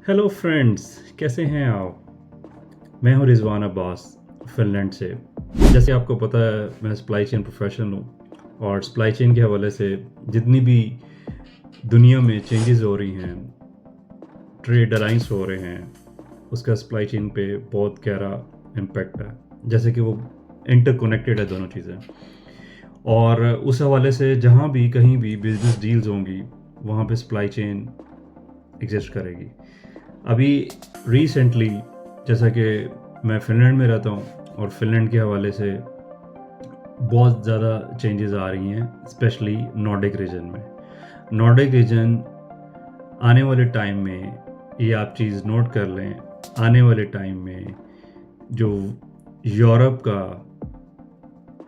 Hello friends, कैसे हैं आप। मैं हूं रिजवान अब्बास, फ़िनलैंड से। जैसे आपको पता है, मैं सप्लाई चेन प्रोफेशनल हूं और सप्लाई चेन के हवाले से जितनी भी दुनिया में चेंजेस हो रही हैं, ट्रेड अलाइंस हो रहे हैं, उसका सप्लाई चेन पे बहुत गहरा इम्पेक्ट है। जैसे कि वो इंटरकनेक्टेड है दोनों चीज़ें, और उस हवाले से जहाँ भी कहीं भी बिजनेस डील्स होंगी वहाँ पे सप्लाई चेन एग्जिस्ट करेगी। अभी रिसेंटली, जैसा कि मैं फ़िनलैंड में रहता हूँ और फ़िनलैंड के हवाले से बहुत ज़्यादा चेंजेस आ रही हैं, स्पेशली नॉर्डिक रीजन में। नॉर्डिक रीजन आने वाले टाइम में, ये आप चीज़ नोट कर लें, आने वाले टाइम में जो यूरोप का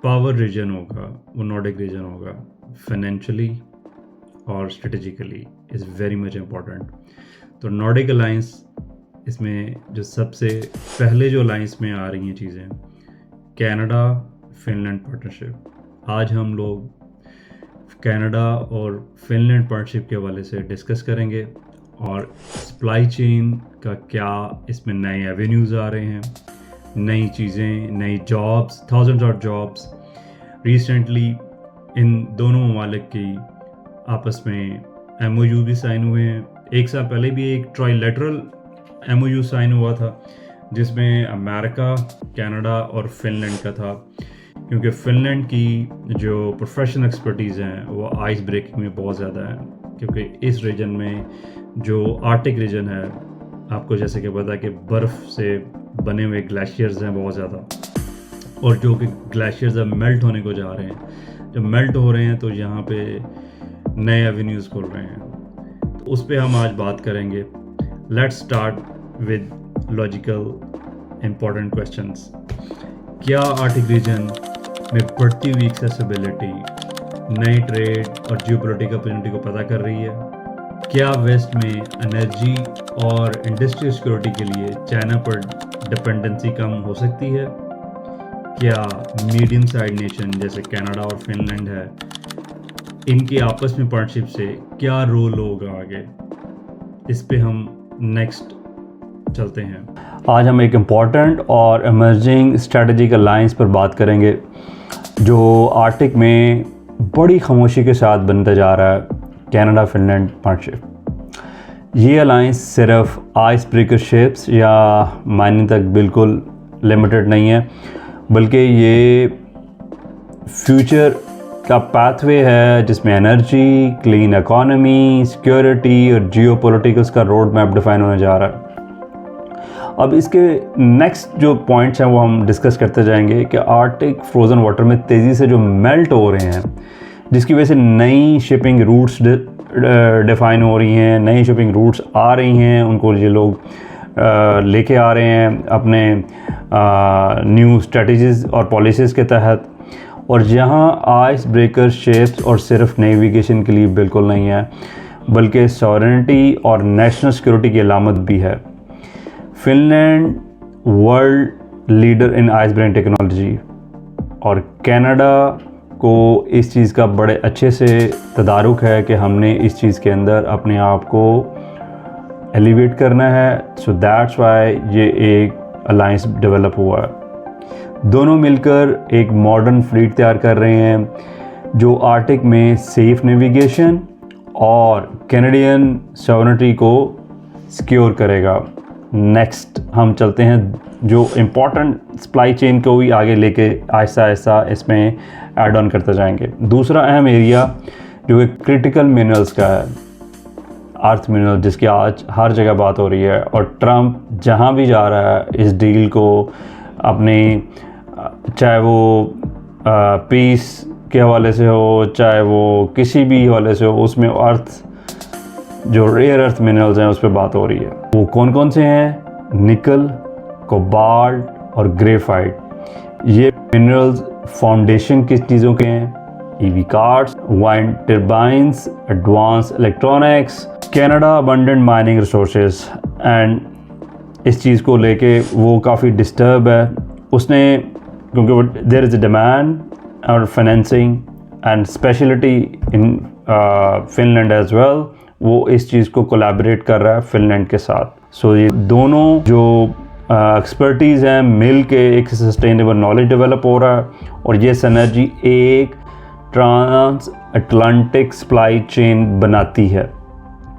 पावर रीजन होगा वो नॉर्डिक रीजन होगा। फाइनेंशियली और strategically is very much important. तो नॉर्डिक अलाइंस, इसमें जो सबसे पहले जो अलाइंस में आ रही हैं चीज़ें, कनाडा फिनलैंड पार्टनरशिप। आज हम लोग कनाडा और फिनलैंड पार्टनरशिप के हवाले से डिस्कस करेंगे और सप्लाई चेन का क्या इसमें नए एवेन्यूज़ आ रहे हैं, नई चीज़ें, नई jobs, thousands of jobs. Recently in दोनों ममालिक की आपस में MOU भी साइन हुए हैं। एक साल पहले भी एक ट्राइलेटरल MOU साइन हुआ था जिसमें अमेरिका, कनाडा और फिनलैंड का था, क्योंकि फिनलैंड की जो प्रोफेशनल एक्सपर्टीज़ हैं वो आइस ब्रेकिंग में बहुत ज़्यादा है। क्योंकि इस रीजन में जो आर्टिक रीजन है, आपको जैसे कि पता है कि बर्फ़ से बने हुए ग्लेशियर्स हैं बहुत ज़्यादा, और जो कि ग्लेशियर्स अब मेल्ट होने को जा रहे हैं। जब मेल्ट हो रहे हैं तो यहाँ पे नए एवेन्यूज़ खुल रहे हैं, तो उस पर हम आज बात करेंगे। Let's start with logical important questions. क्या आर्टिक रीजन में बढ़ती हुई एक्सेसिबिलिटी नई ट्रेड और जियोपॉलिटिकल अपॉर्चुनिटी को पता कर रही है? क्या वेस्ट में एनर्जी और इंडस्ट्रियल सिक्योरिटी के लिए चाइना पर डिपेंडेंसी कम हो सकती है? क्या मीडियम साइड नेशन जैसे कनाडा और फिनलैंड है, इनके आपस में पार्टनरशिप से क्या रोल होगा आगे? इस पे हम नेक्स्ट चलते हैं। आज हम एक इम्पॉर्टेंट और इमर्जिंग स्ट्रेटजिक अलायंस पर बात करेंगे जो आर्टिक में बड़ी खामोशी के साथ बनता जा रहा है, कनाडा फिनलैंड पार्टनरशिप। ये अलायंस सिर्फ आइस ब्रेकर शिप्स या माइनिंग तक बिल्कुल लिमिटेड नहीं है, बल्कि ये फ्यूचर का पाथवे है जिसमें एनर्जी, क्लीन इकोनॉमी, सिक्योरिटी और जियोपॉलिटिक्स का रोड मैप डिफाइन होने जा रहा है। अब इसके नेक्स्ट जो पॉइंट्स हैं वो हम डिस्कस करते जाएंगे कि आर्टिक फ्रोज़न वाटर में तेज़ी से जो मेल्ट हो रहे हैं, जिसकी वजह से नई शिपिंग रूट्स डिफ़ाइन हो रही हैं, नई शिपिंग रूट्स आ रही हैं, उनको ये लोग लेके आ रहे हैं अपने न्यू स्ट्रेटजीज़ और पॉलिसीज़ के तहत। और जहाँ आइस ब्रेकर शिप्स और सिर्फ नेविगेशन के लिए बिल्कुल नहीं है, बल्कि सॉवरेनिटी और नेशनल सिक्योरिटी की अलामत भी है। Finland world leader in ice breaking technology, और कनाडा को इस चीज़ का बड़े अच्छे से तदारुक है कि हमने इस चीज़ के अंदर अपने आप को एलिवेट करना है। सो दैट्स वाई ये एक अलायंस डेवलप हुआ है। दोनों मिलकर एक मॉडर्न फ्लीट तैयार कर रहे हैं जो आर्टिक में सेफ नेविगेशन और कैनेडियन सॉवरेनिटी को सिक्योर करेगा। नेक्स्ट हम चलते हैं जो इम्पोर्टेंट सप्लाई चेन को भी आगे लेके आहिस्ता आहिस्ता इसमें ऐड ऑन करते जाएंगे। दूसरा अहम एरिया जो कि क्रिटिकल मिनरल्स का है, अर्थ मिनरल, जिसकी आज हर जगह बात हो रही है, और ट्रंप जहाँ भी जा रहा है इस डील को अपनी, चाहे वो पीस के हवाले से हो, चाहे वो किसी भी हवाले से हो, उसमें अर्थ जो रेयर अर्थ मिनरल्स हैं उस पर बात हो रही है। वो कौन कौन से हैं? निकल, कोबाल्ट और ग्रेफाइट। ये मिनरल्स फाउंडेशन किस चीज़ों के हैं? EV cars, wind turbines, advance electronics. Canada abundant mining resources, and इस चीज़ को लेके वो काफ़ी डिस्टर्ब है। उसने, क्योंकि देयर इज़ अ डिमांड और financing and speciality in Finland as well, वो इस चीज़ को कोलैबोरेट कर रहा है फिनलैंड के साथ। सो ये दोनों जो एक्सपर्टीज़ हैं मिल के एक सस्टेनेबल नॉलेज डेवलप हो रहा है और ये सिनर्जी एक ट्रांस अटलांटिक सप्लाई चेन बनाती है।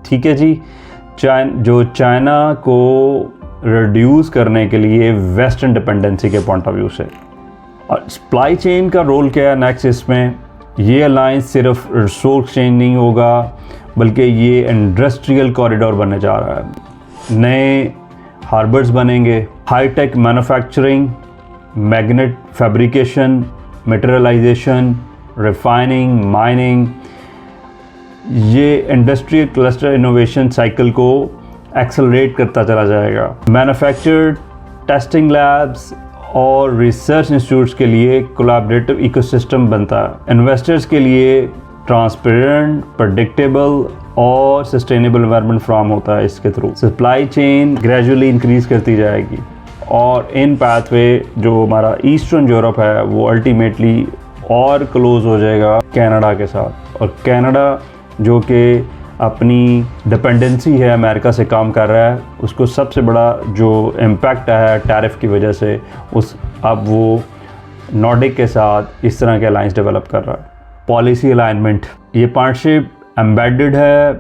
ठीक है जी। जो चाइना को रिड्यूस करने के लिए वेस्टर्न डिपेंडेंसी के पॉइंट ऑफ व्यू से, और सप्लाई चेन का रोल क्या है नेक्स्ट इसमें, ये अलायंस सिर्फ रिसोर्स चेंज नहीं होगा बल्कि ये इंडस्ट्रियल कॉरिडोर बनने जा रहा है। नए हार्बर्स बनेंगे, high tech manufacturing, magnet fabrication, materialisation, refining, mining, ये इंडस्ट्रियल क्लस्टर इनोवेशन साइकिल को एक्सेलरेट करता चला जाएगा। मैन्युफैक्चर, टेस्टिंग लैब्स और रिसर्च इंस्टीट्यूट्स के लिए कोलैबोरेटिव इकोसिस्टम बनता है। इन्वेस्टर्स के लिए ट्रांसपेरेंट, प्रेडिक्टेबल और सस्टेनेबल एनवायरनमेंट फ्राम होता है इसके through. Supply chain gradually increase करती जाएगी और इन पाथवे जो हमारा ईस्टर्न यूरोप है वो अल्टीमेटली और क्लोज हो जाएगा कनाडा के साथ। और कनाडा जो कि अपनी डिपेंडेंसी है अमेरिका से काम कर रहा है, उसको सबसे बड़ा जो इम्पैक्ट है टैरिफ की वजह से, अब वो नॉर्डिक के साथ इस तरह के अलायंस डेवलप कर रहा है। पॉलिसी अलाइनमेंट, ये पार्टनरशिप एम्बेडेड है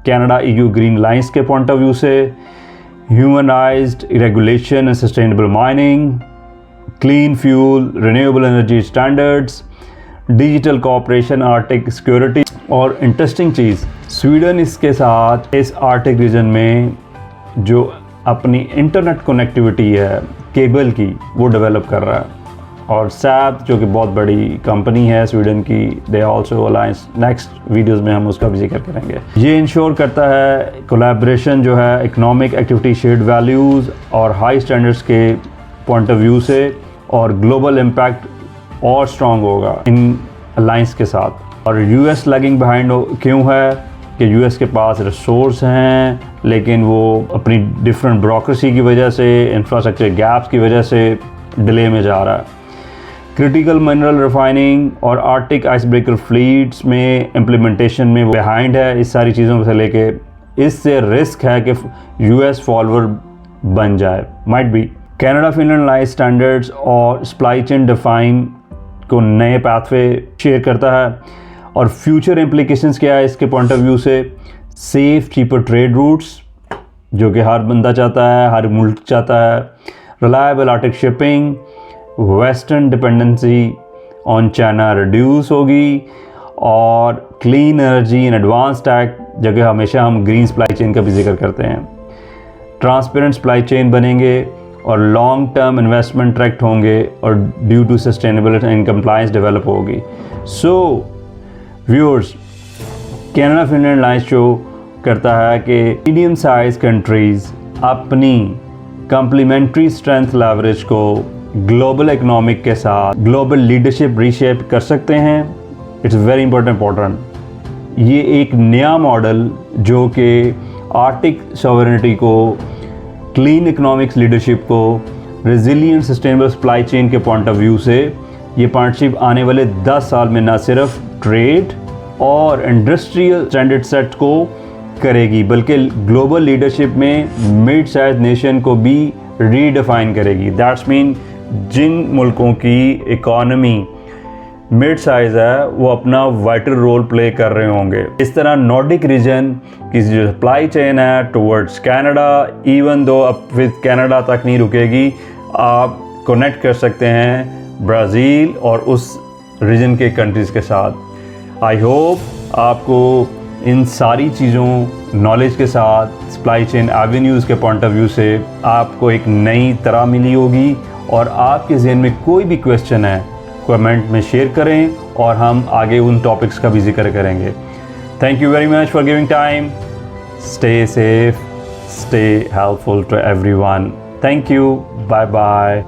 कनाडा EU ग्रीन लाइन्स के पॉइंट ऑफ व्यू से, humanised regulation and sustainable mining, clean fuel, renewable energy standards, digital cooperation, Arctic security. और इंटरेस्टिंग चीज़, स्वीडन इसके साथ इस आर्टिक रीजन में जो अपनी इंटरनेट कनेक्टिविटी है केबल की वो डेवलप कर रहा है। और सैप जो कि बहुत बड़ी कंपनी है स्वीडन की, they also alliance, next videos में हम उसका भी जिक्र करेंगे। ये इंश्योर करता है कोलैबोरेशन जो है इकोनॉमिक एक्टिविटी, शेयर्ड वैल्यूज़ और हाई स्टैंडर्ड्स के पॉइंट ऑफ व्यू से, और ग्लोबल इम्पैक्ट और स्ट्रॉन्ग होगा इन अलायंस के साथ। और यूएस लैगिंग बिहाइंड क्यों है कि यूएस के पास रिसोर्स हैं लेकिन वो अपनी डिफरेंट ब्यूरोक्रेसी की वजह से, इंफ्रास्ट्रक्चर गैप्स की वजह से डिले में जा रहा है। क्रिटिकल मिनरल रिफाइनिंग और आर्टिक आइस ब्रेकर फ्लीट्स में इम्प्लीमेंटेशन में वो बिहाइंड है। इस सारी चीज़ों से लेके इससे रिस्क है कि यूएस फॉलोअर बन जाए, might be. Canada Finland lies standards और सप्लाई चेन डिफाइन को नए पाथवे शेयर करता है। और फ्यूचर इम्प्लीकेशंस क्या है इसके पॉइंट ऑफ व्यू से, सेफ चीपर ट्रेड रूट्स जो कि हर बंदा चाहता है, हर मुल्क चाहता है, reliable Arctic shipping, western dependency on China reduce होगी, और clean energy and advance tech, जगह हमेशा हम ग्रीन सप्लाई चेन का भी जिक्र करते हैं। ट्रांसपेरेंट सप्लाई चेन बनेंगे और लॉन्ग टर्म इन्वेस्टमेंट अट्रैक्ट होंगे और due to sustainability and compliance develop होगी। So viewers, Canada Finland lines show करता है कि मीडियम साइज कंट्रीज़ अपनी कम्प्लीमेंट्री स्ट्रेंथ लेवरेज को ग्लोबल इकोनॉमिक के साथ ग्लोबल लीडरशिप रीशेप कर सकते हैं। It's very important. ये एक नया मॉडल जो कि आर्टिक सॉवरेनिटी को, क्लीन इकोनॉमिक्स लीडरशिप को, रेजिलिएंट सस्टेनेबल सप्लाई चेन के पॉइंट ऑफ व्यू से ये पार्टनरशिप आने वाले 10 साल में न सिर्फ ट्रेड और इंडस्ट्रियल स्टैंडर्ड सेट को करेगी बल्कि ग्लोबल लीडरशिप में मिड साइज नेशन को भी रीडिफाइन करेगी। दैट्स मीन जिन मुल्कों की इकॉनमी मिड साइज है वो अपना वाइटल रोल प्ले कर रहे होंगे। इस तरह नॉर्डिक रीजन की जो सप्लाई चेन है टुवर्ड्स कनाडा, इवन दो अब विद कनाडा तक नहीं रुकेगी, आप कनेक्ट कर सकते हैं ब्राज़ील और उस रीजन के कंट्रीज़ के साथ। आई होप आपको इन सारी चीज़ों नॉलेज के साथ सप्लाई चेन एवेन्यूज़ के पॉइंट ऑफ व्यू से आपको एक नई तरह मिली होगी। और आपके जहन में कोई भी क्वेश्चन है कमेंट में शेयर करें और हम आगे उन टॉपिक्स का भी जिक्र करेंगे। Thank you very much for giving time. Stay safe, stay helpful to everyone. Thank you, bye bye.